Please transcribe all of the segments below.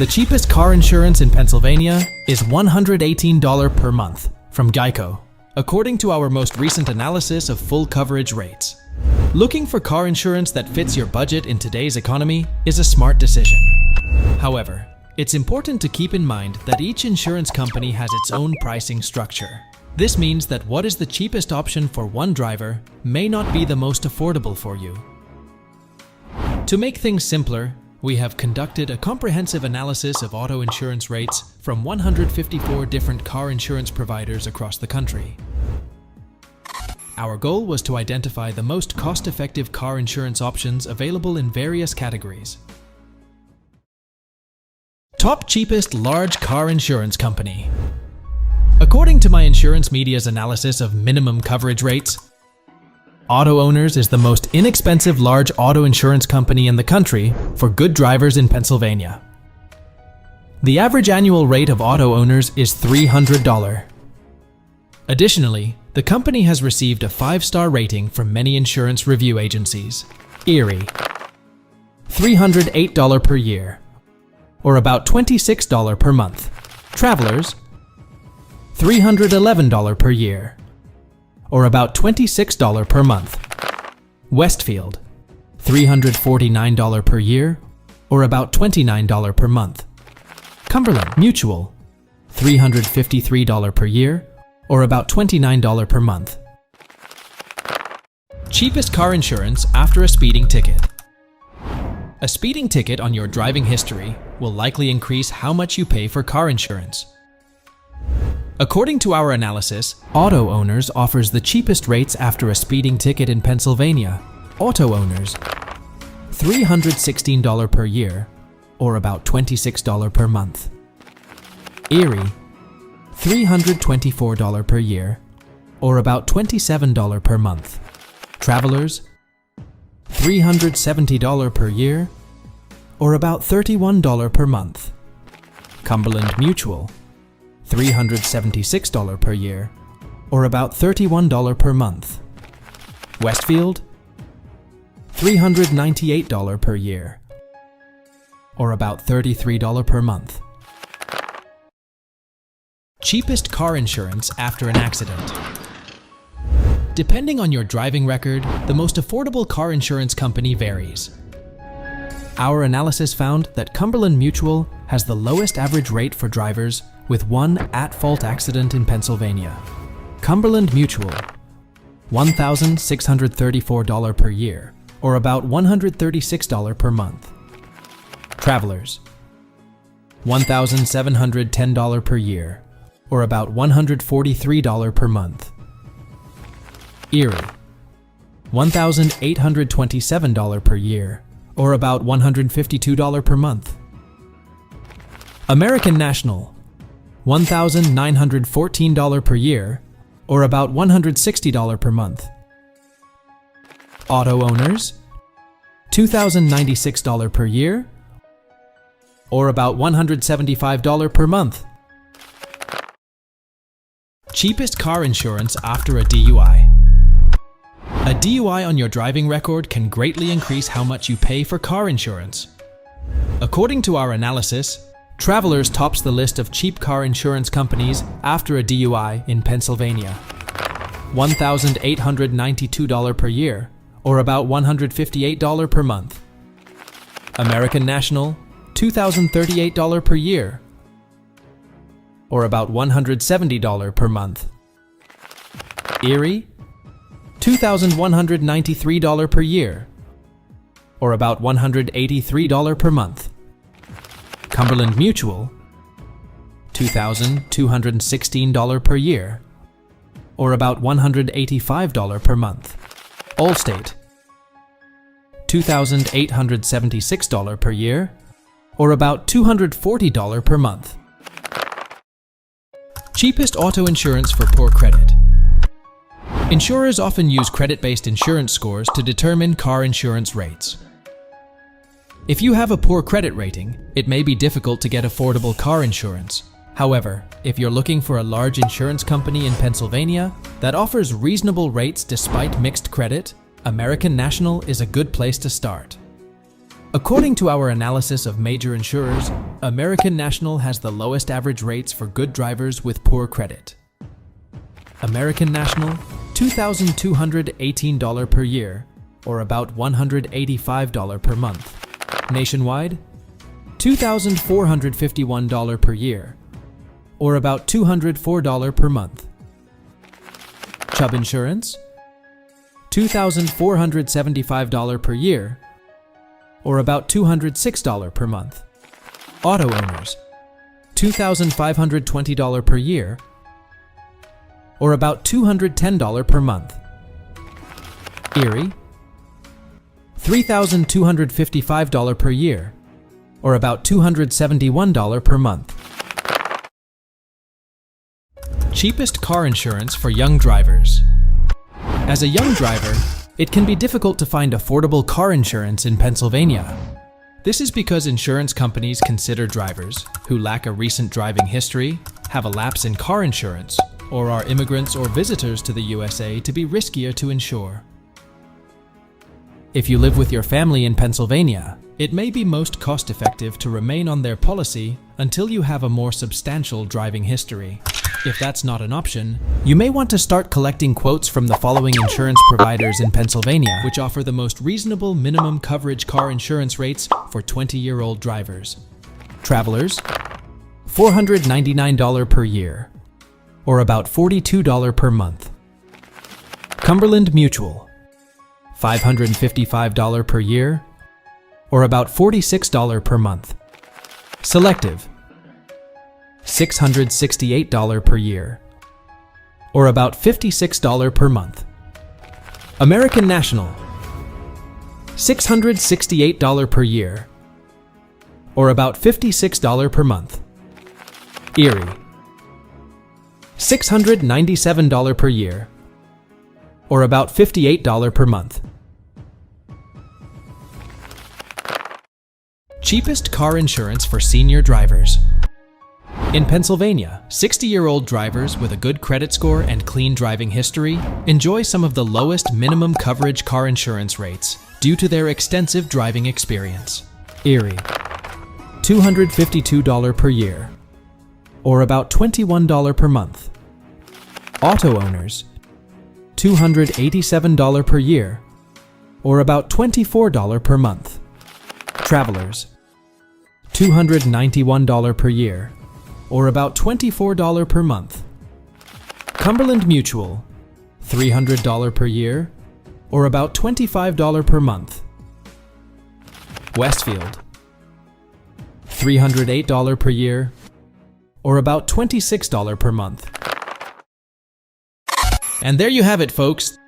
The cheapest car insurance in Pennsylvania is $118 per month from Geico, according to our most recent analysis of full coverage rates. Looking for car insurance that fits your budget in today's economy is a smart decision. However, it's important to keep in mind that each insurance company has its own pricing structure. This means that what is the cheapest option for one driver may not be the most affordable for you. To make things simpler, we have conducted a comprehensive analysis of auto insurance rates from 154 different car insurance providers across the country. Our goal was to identify the most cost-effective car insurance options available in various categories. Top cheapest large car insurance company. According to My Insurance Media's analysis of minimum coverage rates, Auto Owners is the most inexpensive large auto insurance company in the country for good drivers in Pennsylvania. The average annual rate of Auto Owners is $300. Additionally, the company has received a 5-star rating from many insurance review agencies. Erie, $308 per year, or about $26 per month. Travelers, $311 per year, or about $26 per month. Westfield, $349 per year, or about $29 per month. Cumberland Mutual, $353 per year, or about $29 per month. Cheapest car insurance after a speeding ticket. A speeding ticket on your driving history will likely increase how much you pay for car insurance. According to our analysis, Auto Owners offers the cheapest rates after a speeding ticket in Pennsylvania. Auto Owners, $316 per year, or about $26 per month. Erie, $324 per year, or about $27 per month. Travelers, $370 per year, or about $31 per month. Cumberland Mutual, $376 per year, or about $31 per month. Westfield, $398 per year, or about $33 per month. Cheapest car insurance after an accident. Depending on your driving record, the most affordable car insurance company varies. Our analysis found that Cumberland Mutual has the lowest average rate for drivers with one at-fault accident in Pennsylvania. Cumberland Mutual, $1,634 per year, or about $136 per month. Travelers, $1,710 per year, or about $143 per month. Erie, $1,827 per year, or about $152 per month. American National, $1,914 per year, or about $160 per month. Auto Owners, $2,096 per year, or about $175 per month. Cheapest car insurance after a DUI. A DUI on your driving record can greatly increase how much you pay for car insurance. According to our analysis, Travelers tops the list of cheap car insurance companies after a DUI in Pennsylvania. $1,892 per year, or about $158 per month. American National, $2,038 per year, or about $170 per month. Erie, $2,193 per year, or about $183 per month. Cumberland Mutual, $2,216 per year, or about $185 per month. Allstate, $2,876 per year, or about $240 per month. Cheapest auto insurance for poor credit. Insurers often use credit-based insurance scores to determine car insurance rates. If you have a poor credit rating, it may be difficult to get affordable car insurance. However, if you're looking for a large insurance company in Pennsylvania that offers reasonable rates despite mixed credit, American National is a good place to start. According to our analysis of major insurers, American National has the lowest average rates for good drivers with poor credit. American National, $2,218 per year, or about $185 per month. Nationwide, $2,451 per year, or about $204 per month. Chubb Insurance, $2,475 per year, or about $206 per month. Auto owners, $2,520 per year, or about $210 per month. Erie, $3,255 per year, or about $271 per month. Cheapest car insurance for young drivers. As a young driver, it can be difficult to find affordable car insurance in Pennsylvania. This is because insurance companies consider drivers who lack a recent driving history, have a lapse in car insurance, or are immigrants or visitors to the USA to be riskier to insure. If you live with your family in Pennsylvania, it may be most cost-effective to remain on their policy until you have a more substantial driving history. If that's not an option, you may want to start collecting quotes from the following insurance providers in Pennsylvania, which offer the most reasonable minimum coverage car insurance rates for 20-year-old drivers. Travelers, $499 per year, or about $42 per month. Cumberland Mutual, $555 per year, or about $46 per month. Selective, $668 per year, or about $56 per month. American National, $668 per year, or about $56 per month. Erie, $697 per year, or about $58 per month. Cheapest car insurance for senior drivers. In Pennsylvania, 60-year-old drivers with a good credit score and clean driving history enjoy some of the lowest minimum coverage car insurance rates due to their extensive driving experience. Erie, $252 per year, or about $21 per month. Auto owners, $287 per year, or about $24 per month. Travelers, $291 per year, or about $24 per month. Cumberland Mutual, $300 per year, or about $25 per month. Westfield, $308 per year, or about $26 per month. And there you have it, folks.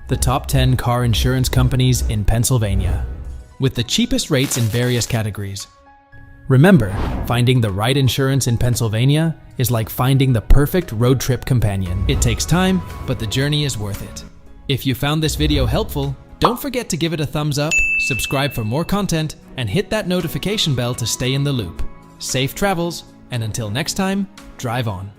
The top 10 car insurance companies in Pennsylvania, with the cheapest rates in various categories. Remember, finding the right insurance in Pennsylvania is like finding the perfect road trip companion. It takes time, but the journey is worth it. If you found this video helpful, don't forget to give it a thumbs up, subscribe for more content, and hit that notification bell to stay in the loop. Safe travels, and until next time, drive on.